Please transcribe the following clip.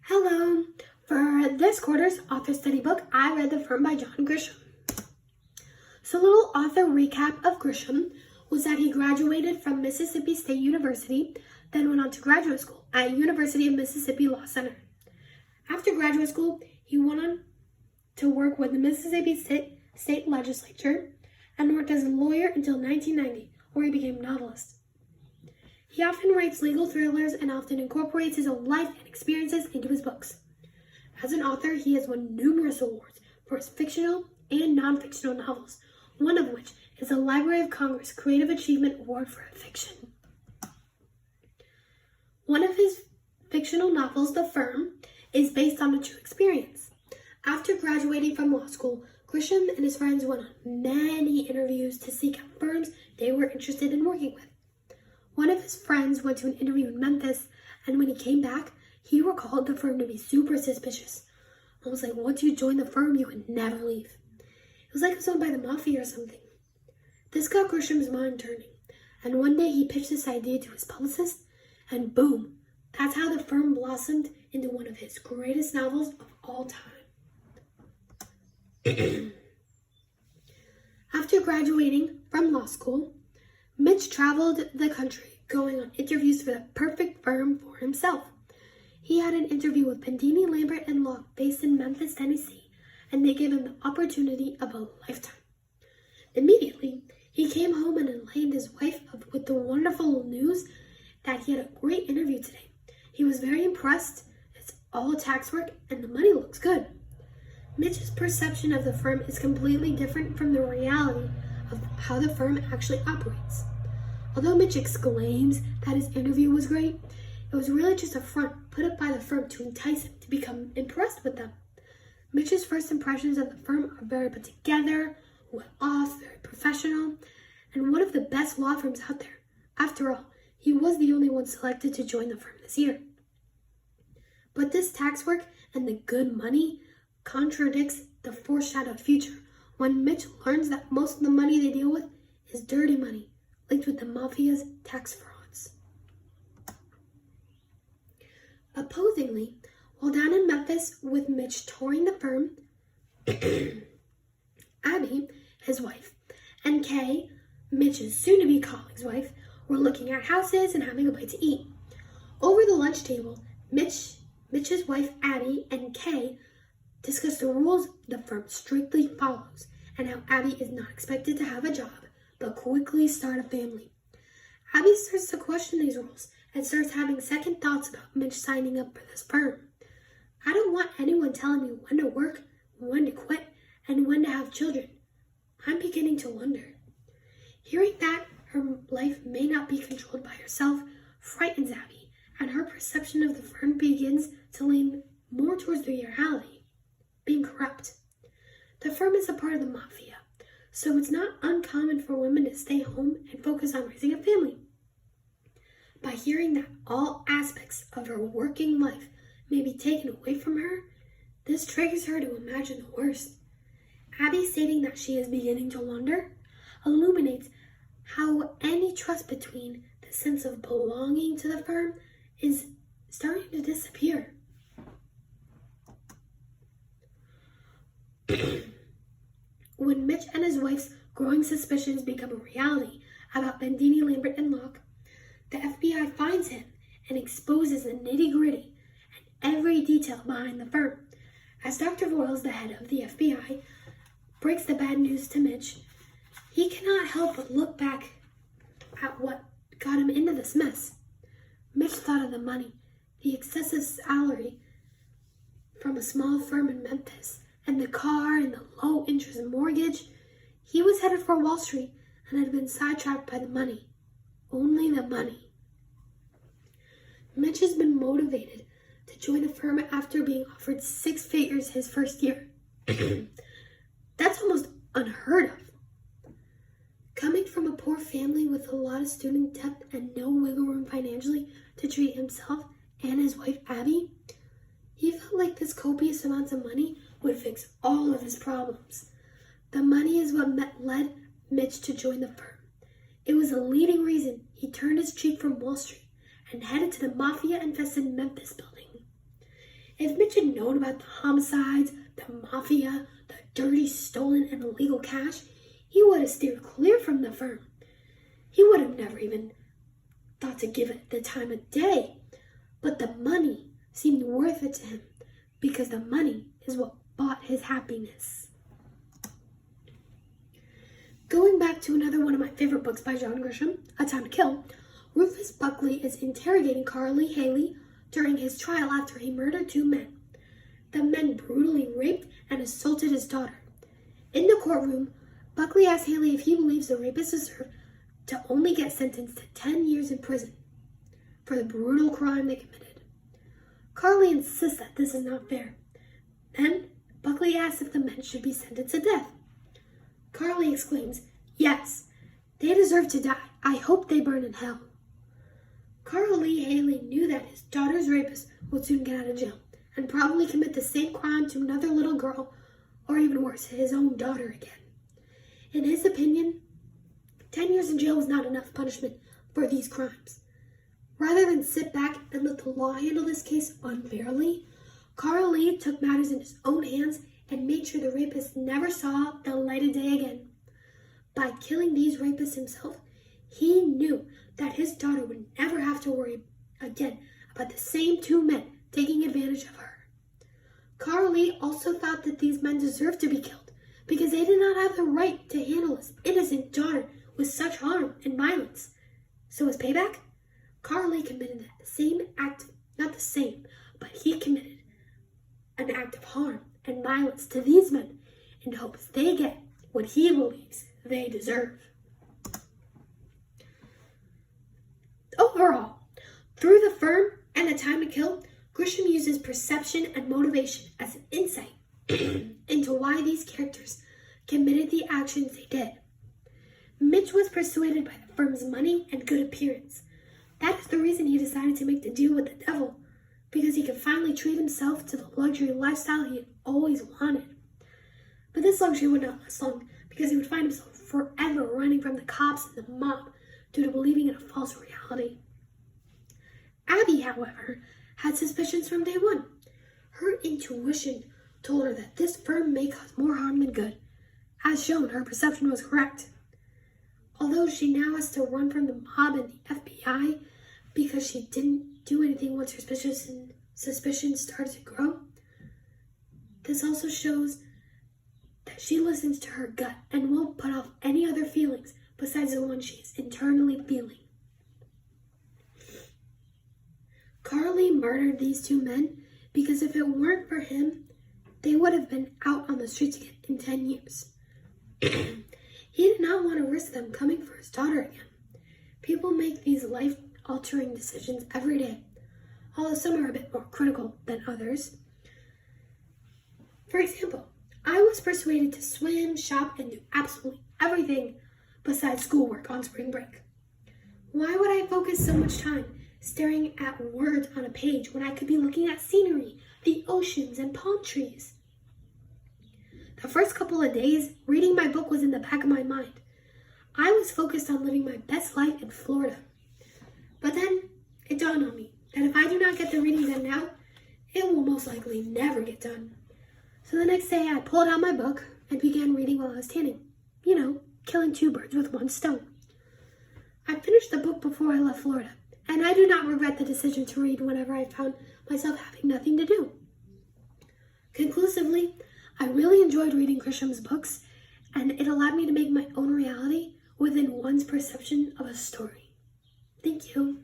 Hello! For this quarter's author study book, I read The Firm by John Grisham. So a little author recap of Grisham was that he graduated from Mississippi State University, then went on to graduate school at University of Mississippi Law Center. After graduate school, he went on to work with the Mississippi State Legislature and worked as a lawyer until 1990, where he became a novelist. He often writes legal thrillers and often incorporates his own life and experiences into his books. As an author, he has won numerous awards for his fictional and non-fictional novels, one of which is the Library of Congress Creative Achievement Award for fiction. One of his fictional novels, The Firm, is based on a true experience. After graduating from law school, Grisham and his friends went on many interviews to seek out firms they were interested in working with. One of his friends went to an interview in Memphis, and when he came back, he recalled the firm to be super suspicious. Almost like once you join the firm, you would never leave. It was like it was owned by the mafia or something. This got Grisham's mind turning, and one day he pitched this idea to his publicist, and boom, that's how the firm blossomed into one of his greatest novels of all time. After graduating from law school, Mitch traveled the country, going on interviews for the perfect firm for himself. He had an interview with Pendini, Lambert & Locke based in Memphis, Tennessee, and they gave him the opportunity of a lifetime. Immediately, he came home and enlightened his wife with the wonderful news that he had a great interview today. He was very impressed. It's all tax work and the money looks good. Mitch's perception of the firm is completely different from the reality of how the firm actually operates. Although Mitch exclaims that his interview was great, it was really just a front put up by the firm to entice him to become impressed with them. Mitch's first impressions of the firm are very put together, well off, very professional, and one of the best law firms out there. After all, he was the only one selected to join the firm this year. But this tax work and the good money contradicts the foreshadowed future when Mitch learns that most of the money they deal with is dirty money, linked with the mafia's tax frauds. Opposingly, while down in Memphis with Mitch touring the firm, Abby, his wife, and Kay, Mitch's soon-to-be colleague's wife, were looking at houses and having a bite to eat. Over the lunch table, Mitch's wife, Abby, and Kay discuss the rules the firm strictly follows and how Abby is not expected to have a job, but quickly start a family. Abby starts to question these rules and starts having second thoughts about Mitch signing up for this firm. I don't want anyone telling me when to work, when to quit, and when to have children. I'm beginning to wonder. Hearing that her life may not be controlled by herself frightens Abby, and her perception of the firm begins to lean more towards the reality, being corrupt. The firm is a part of the mafia, so it's not uncommon for women to stay home and focus on raising a family. By hearing that all aspects of her working life may be taken away from her, this triggers her to imagine the worst. Abby stating that she is beginning to wonder illuminates how any trust between the sense of belonging to the firm is starting to disappear. When Mitch and his wife's growing suspicions become a reality about Pendini, Lambert & Locke, the FBI finds him and exposes the nitty-gritty and every detail behind the firm. As Dr. Voiles, the head of the FBI, breaks the bad news to Mitch, he cannot help but look back at what got him into this mess. Mitch thought of the money, the excessive salary from a small firm in Memphis, and the car and the low-interest mortgage. He was headed for Wall Street and had been sidetracked by the money. Only the money. Mitch has been motivated to join a firm after being offered 6 figures his first year. That's almost unheard of. Coming from a poor family with a lot of student debt and no wiggle room financially to treat himself and his wife Abby, he felt like this copious amounts of money would fix all of his problems. The money is what led Mitch to join the firm. It was the leading reason he turned his cheek from Wall Street and headed to the mafia-infested Memphis building. If Mitch had known about the homicides, the mafia, the dirty, stolen, and illegal cash, he would have steered clear from the firm. He would have never even thought to give it the time of day. But the money seemed worth it to him because the money is what bought his happiness. Going back to another one of my favorite books by John Grisham, A Time to Kill, Rufus Buckley is interrogating Carly Haley during his trial after he murdered 2 men. The men brutally raped and assaulted his daughter. In the courtroom, Buckley asks Haley if he believes the rapists deserve to only get sentenced to 10 years in prison for the brutal crime they committed. Carly insists that this is not fair. Then, Buckley asks if the men should be sentenced to death. Carly exclaims, "Yes, they deserve to die. I hope they burn in hell." Carly Haley knew that his daughter's rapist would soon get out of jail and probably commit the same crime to another little girl, or even worse, his own daughter again. In his opinion, 10 years in jail was not enough punishment for these crimes. Rather than sit back and let the law handle this case unfairly, Carly took matters in his own hands and made sure the rapist never saw the light of day again. By killing these rapists himself, he knew that his daughter would never have to worry again about the same 2 men taking advantage of her. Carly also thought that these men deserved to be killed because they did not have the right to handle his innocent daughter with such harm and violence. So as payback, Carly committed the same act, not the same, but he committed an act of harm and violence to these men in hopes they get what he believes they deserve. Overall, through The Firm and A Time to Kill, Grisham uses perception and motivation as an insight into why these characters committed the actions they did. Mitch was persuaded by the firm's money and good appearance. That is the reason he decided to make the deal with the devil, because he could finally treat himself to the luxury lifestyle he had always wanted. But this luxury would not last long, because he would find himself forever running from the cops and the mob due to believing in a false reality. Abby, however, had suspicions from day one. Her intuition told her that this firm may cause more harm than good. As shown, her perception was correct. Although she now has to run from the mob and the FBI because she didn't do anything once her suspicion started to grow, this also shows that she listens to her gut and won't put off any other feelings besides the one she is internally feeling. Carly murdered these 2 men because if it weren't for him, they would have been out on the streets again in 10 years. He did not want to risk them coming for his daughter again. People make these life-altering decisions every day, although some are a bit more critical than others. For example, I was persuaded to swim, shop, and do absolutely everything besides schoolwork on spring break. Why would I focus so much time staring at words on a page when I could be looking at scenery, the oceans, and palm trees? The first couple of days, reading my book was in the back of my mind. I was focused on living my best life in Florida. But then it dawned on me that if I do not get the reading done now, it will most likely never get done. So the next day I pulled out my book and began reading while I was tanning. Killing 2 birds with 1 stone. I finished the book before I left Florida, and I do not regret the decision to read whenever I found myself having nothing to do. Conclusively, I really enjoyed reading Grisham's books, and it allowed me to make my own reality within one's perception of a story. Thank you.